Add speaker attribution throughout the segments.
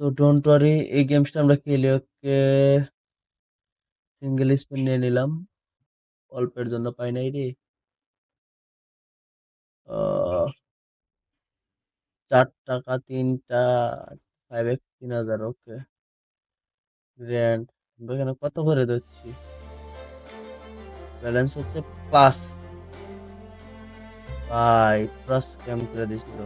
Speaker 1: তো don't worry, এই গেমসটা আমরা খেলি। ওকে, সিঙ্গেল স্পিন নিয়ে নিলাম, অল্পের জন্য পাই নাই রে। 4 টাকা 3টা, 5x 3000। ওকে, গ্র্যান্ড। এখানে কত করে দিচ্ছি? ব্যালেন্স হচ্ছে 5। ভাই পুরো স্ক্যাম করে দিছিল।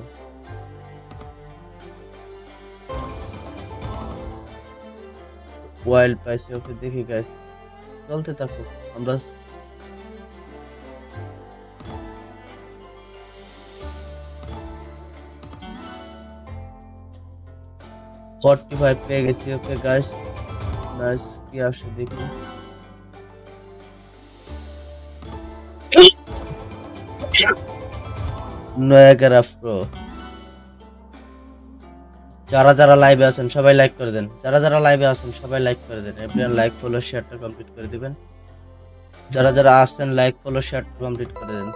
Speaker 1: ওয়াইল্ড পাইছি। ওকে, দেখি গাইস, চলতে থাকুক। আমরা 45 পেয়ে গেছি। Okay guys, nice. কি আসে দেখি। নয়াগারা প্রো। যারা যারা লাইভে আছেন সবাই লাইক করে দেন। যারা যারা লাইভে আছেন সবাই লাইক করে দেন। এভরিওয়ান লাইক ফলো শেয়ারটা কমপ্লিট করে দিবেন। যারা যারা আছেন লাইক ফলো শেয়ারটা কমপ্লিট করে দেন।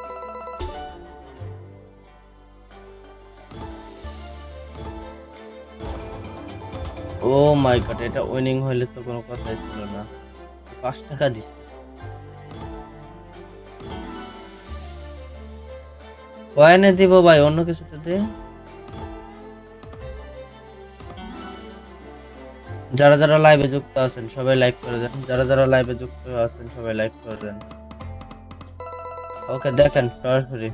Speaker 1: ও মাই গড, এটা উইনিং হইলে তো কোনো কথাই ছিল না। 5 টাকা দিছে। কয়েনে দিব ভাই, অন্য কিছুতে দে। যারা যারা লাইভে যুক্ত আছেন সবাই লাইক করে দেন। যারা যারা লাইভে যুক্ত আছেন সবাই লাইক করে দেন। ওকে, দেখেন সরাসরি।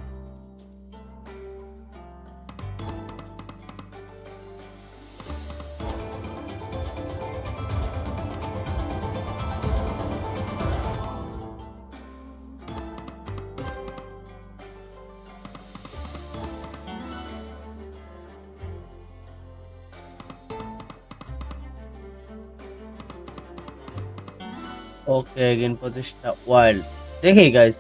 Speaker 1: ওকে, এগেইন 25টা ওয়াইল্ড। দেখি গাইস,